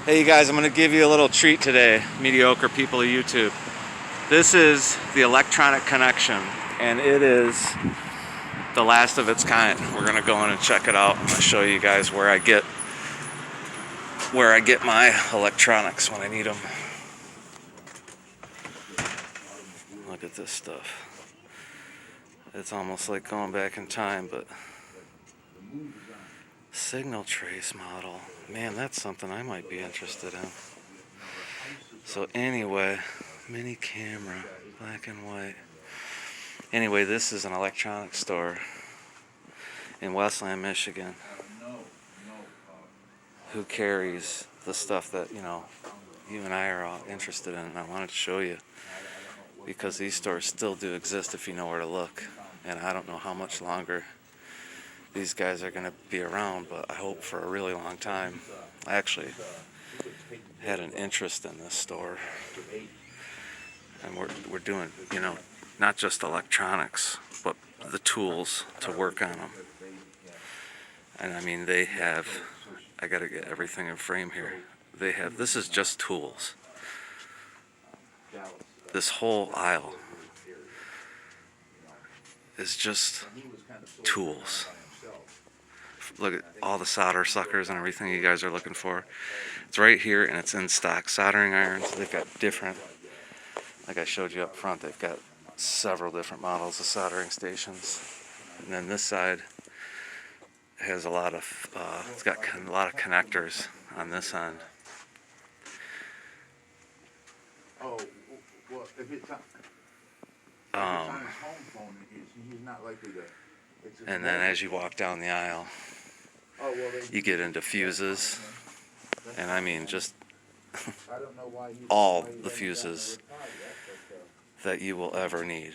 Hey you guys, I'm going to give you a little treat today, mediocre people of YouTube. This is the Electronic Connection, and it is the last of its kind. We're going to go in and check it out. I'm going to show you guys where I get my electronics when I need them. Look at this stuff. It's almost like going back in time, but signal trace model. Man, that's something I might be interested in. So anyway, mini camera, black and white. Anyway, this is an electronics store in Westland, Michigan, who carries the stuff that, you and I are all interested in. And I wanted to show you because these stores still do exist if you know where to look. And I don't know how much longer these guys are going to be around, but I hope for a really long time. I actually had an interest in this store, and we're doing, not just electronics, but the tools to work on them. And I mean, they have, I got to get everything in frame here. They have, this is just tools. This whole aisle is just tools. Look at all the solder suckers and everything you guys are looking for. It's right here and it's in stock. Soldering irons, they've got different, like I showed you up front, they've got several different models of soldering stations. And then this side has a lot of, it's got a lot of connectors on this end. Oh, well, if it's on his home phone, he's not likely to. And then as you walk down the aisle, you get into fuses, and I mean just all the fuses that you will ever need.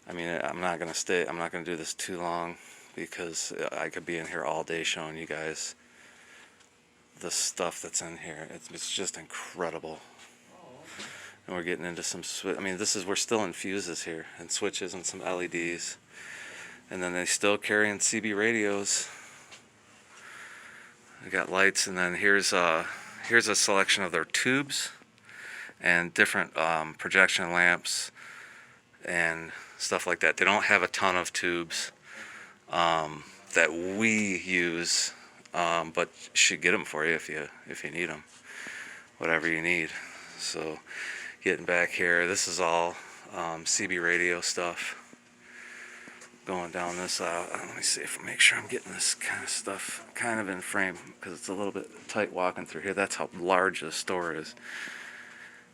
I mean, I'm not going to do this too long because I could be in here all day showing you guys the stuff that's in here. It's just incredible. And we're getting into some we're still in fuses here and switches and some LEDs. And then they still carrying CB radios. We got lights, and then here's a selection of their tubes and different projection lamps and stuff like that. They don't have a ton of tubes that we use, but should get them for you if you need them, whatever you need. So getting back here, this is all CB radio stuff. Going down this aisle, let me see if I make sure I'm getting this kind of stuff kind of in frame because it's a little bit tight walking through here. That's how large this store is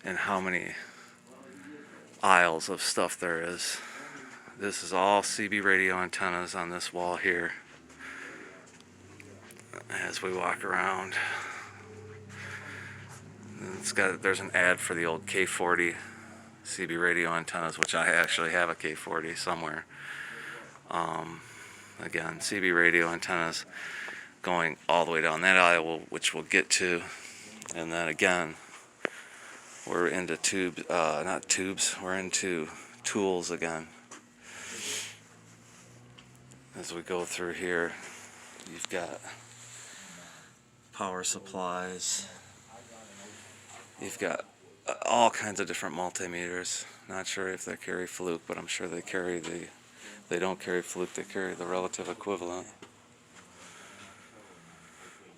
and how many aisles of stuff there is. This is all CB radio antennas on this wall here. As we walk around, there's an ad for the old K40 CB radio antennas, which I actually have a K40 somewhere. Again, CB radio antennas going all the way down that aisle, which we'll get to. And then again, we're into we're into tools again. As we go through here, you've got power supplies. You've got all kinds of different multimeters. Not sure if they carry Fluke, but I'm sure they carry they don't carry Fluke, they carry the relative equivalent.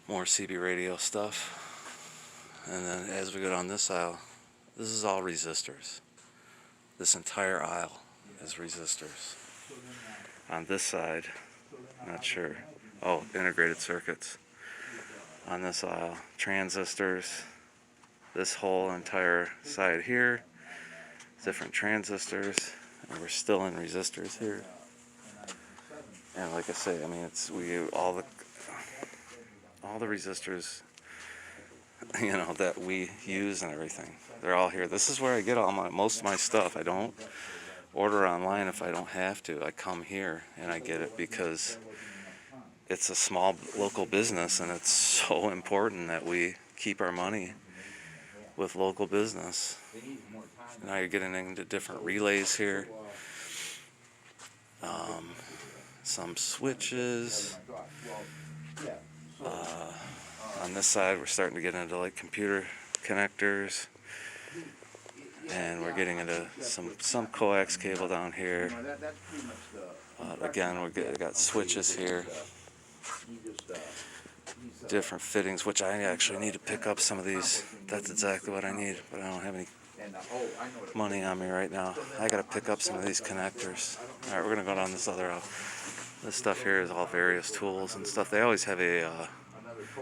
More CB radio stuff. And then as we go down this aisle, this is all resistors. This entire aisle is resistors. On this side, not sure. Oh, integrated circuits. On this aisle, transistors. This whole entire side here, different transistors, and we're still in resistors here. And like I say, I mean, all the resistors, that we use and everything. They're all here. This is where I get most of my stuff. I don't order online if I don't have to. I come here and I get it because it's a small local business, and it's so important that we keep our money with local business. Now you're getting into different relays here. Some switches. On on this side, we're starting to get into like computer connectors, and we're getting into some coax cable down here. That's pretty much the. Again, we got switches here, different fittings, which I actually need to pick up some of these. That's exactly what I need, but I don't have any money on me right now. I gotta pick up some of these connectors. All right, we're gonna go down this other aisle. This stuff here is all various tools and stuff. They always have a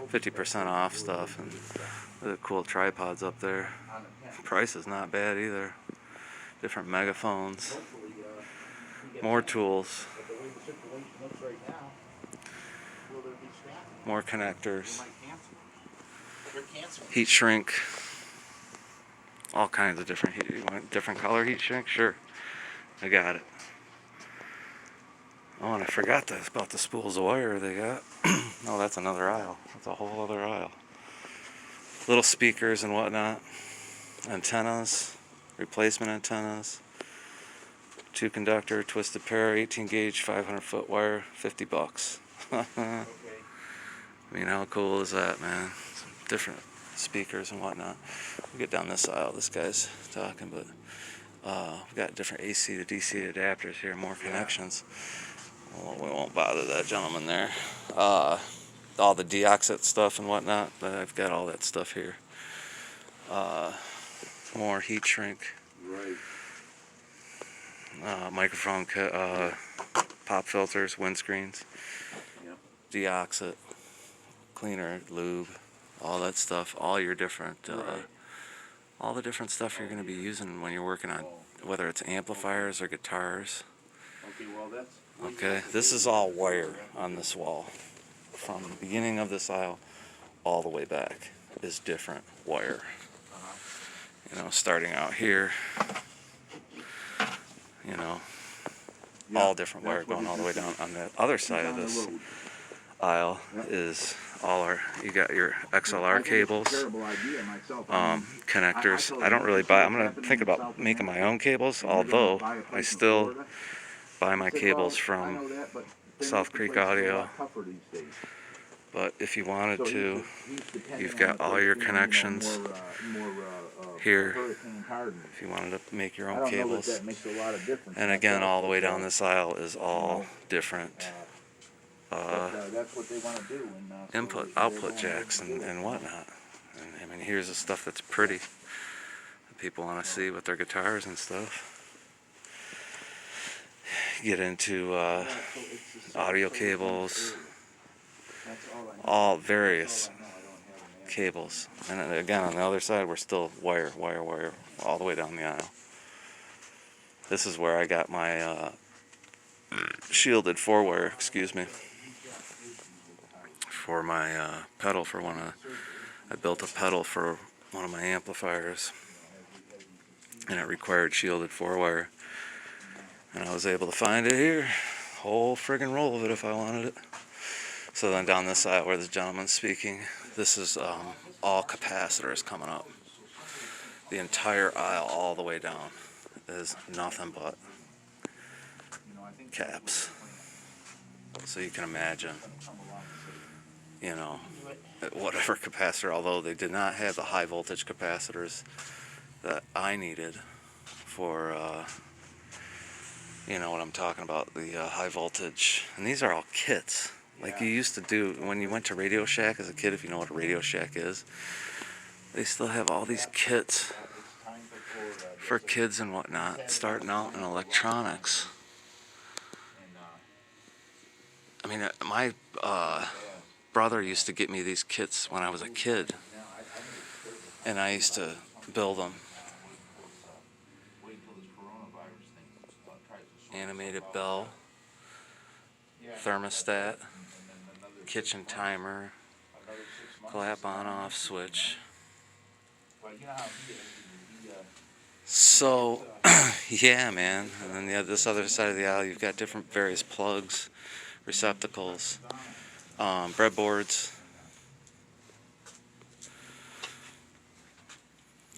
50% off stuff, and the cool tripods up there. Price is not bad either. Different megaphones, more tools, more connectors, heat shrink, all kinds of different heat. You want different color heat shrink? Sure, I got it. Oh, and I forgot this about the spools of wire they got. Oh, that's another aisle. That's a whole other aisle. Little speakers and whatnot. Antennas, replacement antennas. 2-conductor, twisted pair, 18 gauge, 500-foot wire, $50. I mean, how cool is that, man? Some different speakers and whatnot. We'll get down this aisle. This guy's talking, but we've got different AC to DC adapters here, more connections. Well, we won't bother that gentleman there. All the deoxit stuff and whatnot, but I've got all that stuff here. More heat shrink. Right. Microphone pop filters, windscreens, Yep. deoxit, cleaner, lube, all that stuff. All your different, all the different stuff you're going to be using when you're working on, whether it's amplifiers or guitars. Okay, well that's. Okay, this is all wire on this wall. From the beginning of this aisle all the way back is different wire. You know, starting out here, you know, all different wire going all the way down. On the other side of this aisle is all you got your XLR cables, connectors. I don't really buy, I'm going to think about making my own cables, although I still buy my cables from South Creek Audio. But if you wanted to, you've got all your connections here if you wanted to make your own cables. And again, all the way down this aisle is all different input, output jacks and whatnot. And I mean, here's the stuff that's pretty that people want to see with their guitars and stuff. Get into audio cables, all various cables. And again, on the other side, we're still wire, all the way down the aisle. This is where I got my shielded 4-wire, excuse me, for my pedal for I built a pedal for one of my amplifiers, and it required shielded 4-wire. And I was able to find it here, whole friggin' roll of it if I wanted it. So then down this side where the gentleman's speaking, this is all capacitors coming up. The entire aisle all the way down is nothing but caps. So you can imagine, you know, whatever capacitor, although they did not have the high voltage capacitors that I needed for you know what I'm talking about, the high voltage. And these are all kits. Like you used to do when you went to Radio Shack as a kid, if you know what a Radio Shack is. They still have all these kits for kids and whatnot, starting out in electronics. I mean, my brother used to get me these kits when I was a kid, and I used to build them. Animated bell, thermostat, kitchen timer, clap on off switch. So yeah, man. And then this other side of the aisle, you've got different various plugs, receptacles, breadboards.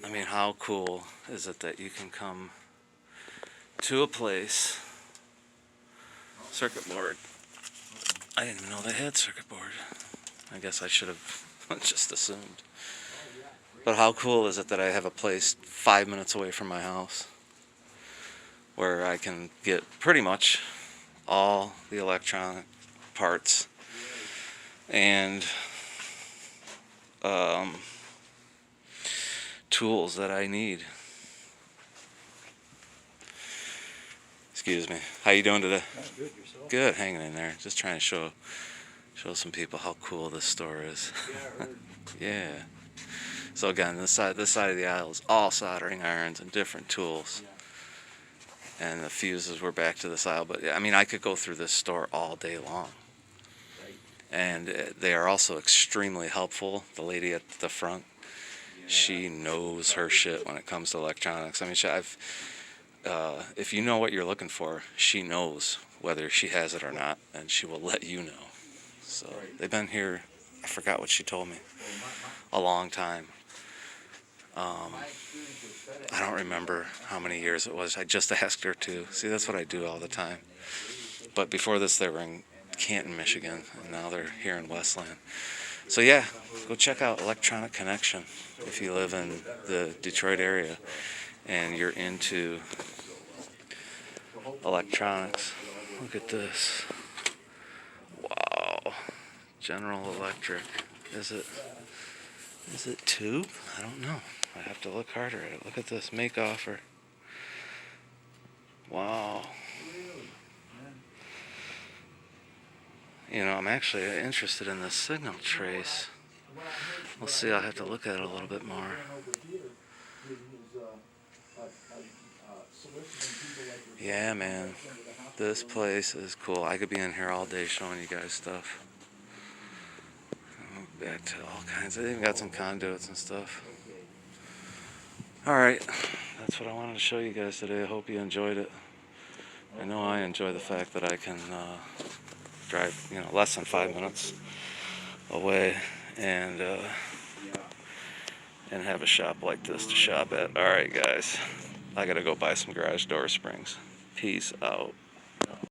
I mean, how cool is it that you can come to a place, circuit board. I didn't even know they had circuit board. I guess I should have Just assumed. But how cool is it that I have a place 5 minutes away from my house where I can get pretty much all the electronic parts and tools that I need. Excuse me. How you doing today? Good, yourself? Good, hanging in there. Just trying to show some people how cool this store is. Yeah, I heard. Yeah. So again, this side of the aisle is all soldering irons and different tools. Yeah. And the fuses were back to this aisle. But I mean, I could go through this store all day long. Right. And they are also extremely helpful. The lady at the front, Yeah. she knows her shit when it comes to electronics. I mean, if you know what you're looking for, she knows whether she has it or not, and she will let you know. So they've been here, I forgot what she told me, a long time. I don't remember how many years it was. I just asked her to. See, that's what I do all the time. But before this, they were in Canton, Michigan, and now they're here in Westland. So yeah, go check out Electronic Connection if you live in the Detroit area and you're into electronics. Look at this. Wow. General Electric. Is it tube? I don't know. I have to look harder at it. Look at this. Make offer. Wow. You know, I'm actually interested in this signal trace. We'll see. I'll have to look at it a little bit more. Yeah, man. This place is cool. I could be in here all day showing you guys stuff. Back to all kinds. They even got some conduits and stuff. Alright. That's what I wanted to show you guys today. I hope you enjoyed it. I know I enjoy the fact that I can drive, less than 5 minutes away and have a shop like this to shop at. Alright, guys. I gotta go buy some garage door springs. Peace out.